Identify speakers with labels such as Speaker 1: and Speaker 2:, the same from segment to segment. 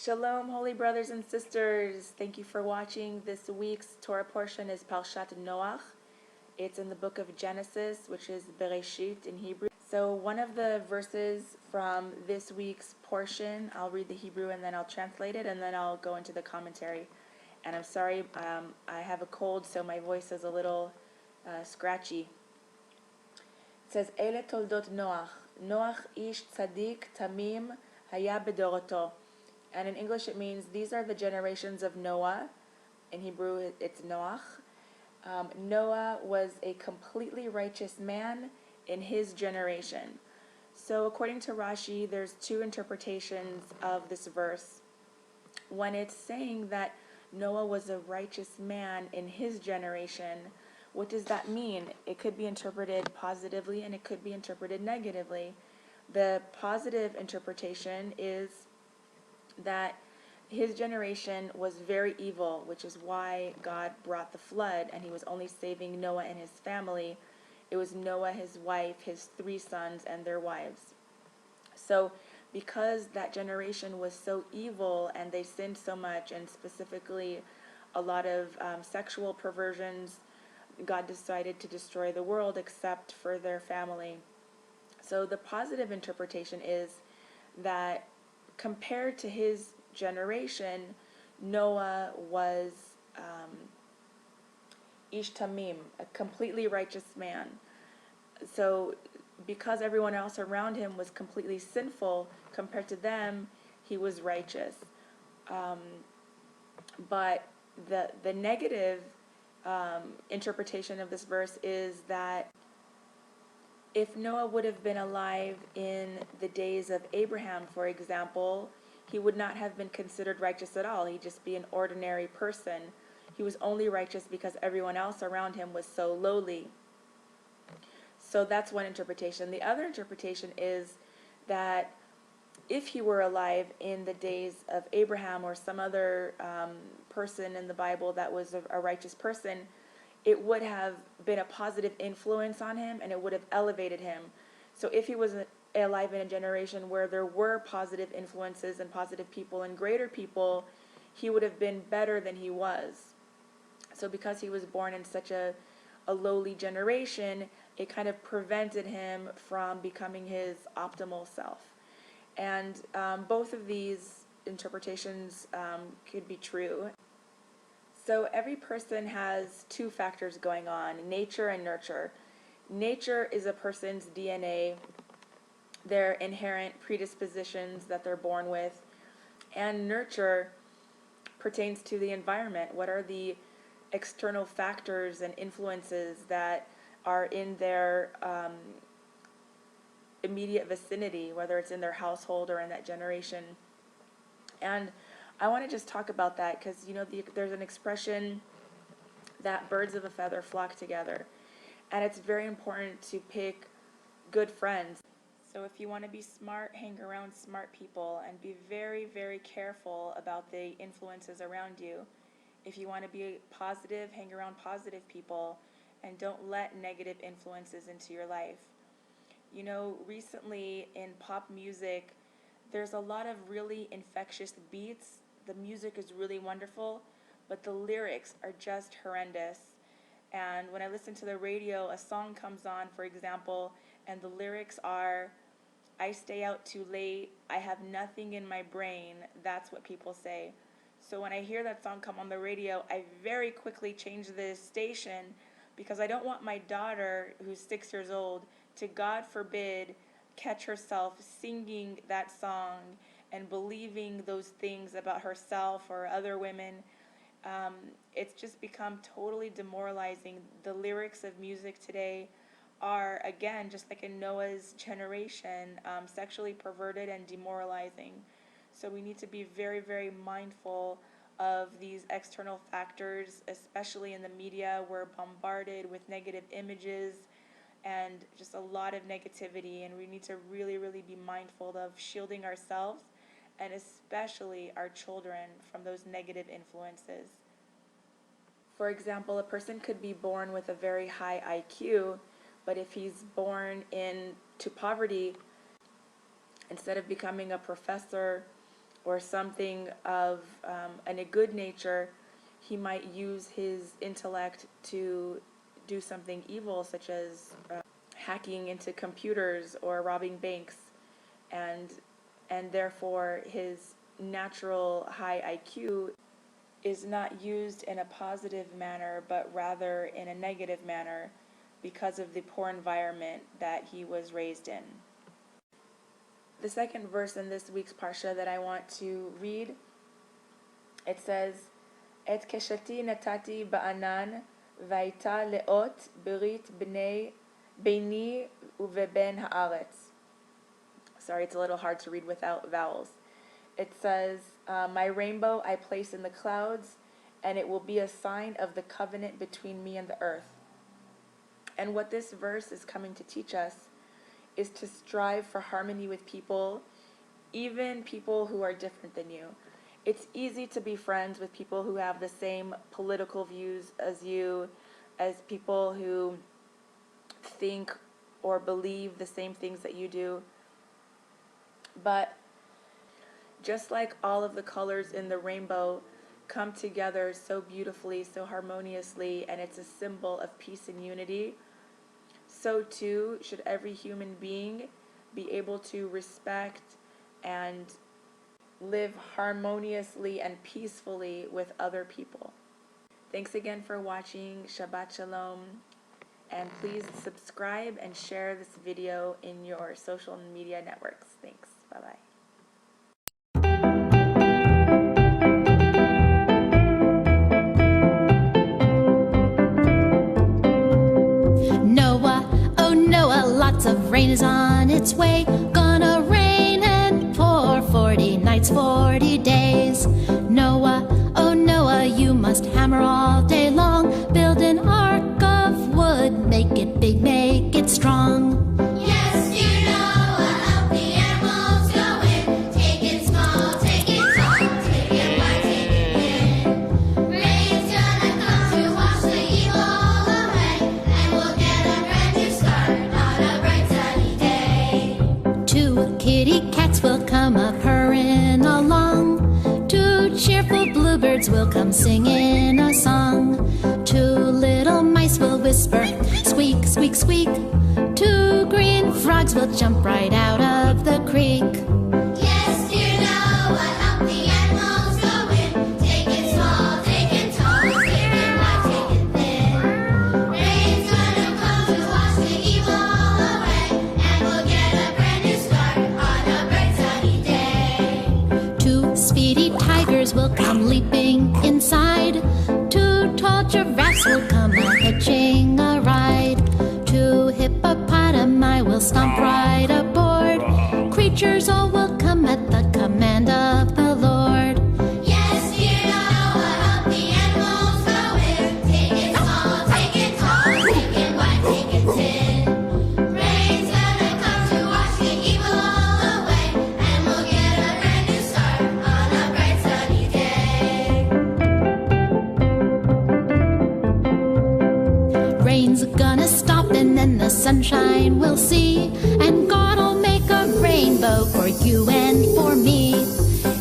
Speaker 1: Shalom, holy brothers and sisters. Thank you for watching. This week's Torah portion is Parshat Noach. It's in the book of Genesis, which is Bereshit in Hebrew. So one of the verses from this week's portion, I'll read the Hebrew and then I'll translate it and then I'll go into the commentary. And I'm sorry, I have a cold, so my voice is a little scratchy. It says, Ele toldot Noach. Noach ish tzadik tamim haya bedoroto. And in English it means, these are the generations of Noah. In Hebrew it's Noach. Noah was a completely righteous man in his generation. So according to Rashi, there's two interpretations of this verse. When it's saying that Noah was a righteous man in his generation, what does that mean? It could be interpreted positively and it could be interpreted negatively. The positive interpretation is that his generation was very evil, which is why God brought the flood, and he was only saving Noah and his family. It was Noah, his wife, his 3 sons, and their wives. So because that generation was so evil and they sinned so much, and specifically a lot of sexual perversions, God decided to destroy the world except for their family. So the positive interpretation is that compared to his generation, Noah was ish tamim, a completely righteous man. So because everyone else around him was completely sinful, compared to them, he was righteous. But the negative interpretation of this verse is that if Noah would have been alive in the days of Abraham, for example, he would not have been considered righteous at all. He'd just be an ordinary person. He was only righteous because everyone else around him was so lowly. So that's one interpretation. The other interpretation is that if he were alive in the days of Abraham or some other person in the Bible that was a righteous person, it would have been a positive influence on him and it would have elevated him. So if he was alive in a generation where there were positive influences and positive people and greater people, he would have been better than he was. So because he was born in such a lowly generation, it kind of prevented him from becoming his optimal self. And both of these interpretations could be true. So every person has 2 factors going on, nature and nurture. Nature is a person's DNA, their inherent predispositions that they're born with, and nurture pertains to the environment. What are the external factors and influences that are in their immediate vicinity, whether it's in their household or in that generation? And I want to just talk about that because, there's an expression that birds of a feather flock together. And it's very important to pick good friends. So if you want to be smart, hang around smart people and be very, very careful about the influences around you. If you want to be positive, hang around positive people and don't let negative influences into your life. Recently in pop music, there's a lot of really infectious beats. The music is really wonderful, but the lyrics are just horrendous. And when I listen to the radio, a song comes on, for example, and the lyrics are, I stay out too late, I have nothing in my brain. That's what people say. So when I hear that song come on the radio, I very quickly change the station because I don't want my daughter, who's 6 years old, to, God forbid, catch herself singing that song and believing those things about herself or other women. It's just become totally demoralizing. The lyrics of music today are, again, just like in Noah's generation, sexually perverted and demoralizing. So we need to be very, very mindful of these external factors, especially in the media. We're bombarded with negative images and just a lot of negativity, and we need to really, really be mindful of shielding ourselves and especially our children from those negative influences. For example, a person could be born with a very high IQ, but if he's born into poverty, instead of becoming a professor or something of in a good nature, he might use his intellect to do something evil, such as hacking into computers or robbing banks, and therefore his natural high IQ is not used in a positive manner, but rather in a negative manner because of the poor environment that he was raised in. The second verse in this week's Parsha that I want to read, it says, Et keshati natati ba'anan va'ita leot berit beini uveben haaretz. Sorry, it's a little hard to read without vowels. It says, my rainbow I place in the clouds, and it will be a sign of the covenant between me and the earth. And what this verse is coming to teach us is to strive for harmony with people, even people who are different than you. It's easy to be friends with people who have the same political views as you, as people who think or believe the same things that you do. But just like all of the colors in the rainbow come together so beautifully, so harmoniously, and it's a symbol of peace and unity, so too should every human being be able to respect and live harmoniously and peacefully with other people. Thanks again for watching. Shabbat Shalom. And please subscribe and share this video in your social media networks. Thanks. Bye-bye.
Speaker 2: Lots of rain is on its way. Gonna rain and pour 40 nights, 40 days. Noah, oh Noah, you must hammer all day long. Build an ark of wood, make it big, make it strong.
Speaker 3: Yes, dear Noah, help the animals go in. Take it small, take it tall, take it wide, take it thin. Rain's gonna come to wash the evil away, and we'll get a brand new start on a bright sunny day.
Speaker 2: 2 kitty cats will come a purring along. 2 cheerful bluebirds will come singing a song. 2 little mice will whisper, squeak, squeak, squeak. 2 green frogs will jump right out of the creek.
Speaker 3: Yes, dear Noah, help the animals go in. Take it small, take it tall, take it wide, take it thin. Rain's gonna come to wash the evil away, and we'll get a brand new start on a bright sunny day.
Speaker 2: 2 speedy tigers will come leaping inside. 2 tall giraffes will come a-hitching a ride. 2 hippopotami will stomp right aboard. Creatures all will come at the command of the Lord.
Speaker 3: Yes, dear Noah, help the animals go in. Take it small, take it tall, take it wide, take it thin. Rain's gonna come to wash the evil all away, and we'll get a brand new start on a bright sunny day.
Speaker 2: Rain's gonna stop and then the sunshine we'll see, and God'll make a rainbow for you and for me.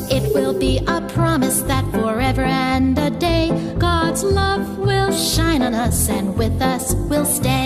Speaker 2: It will be a promise that forever and a day God's love will shine on us, and with us will stay.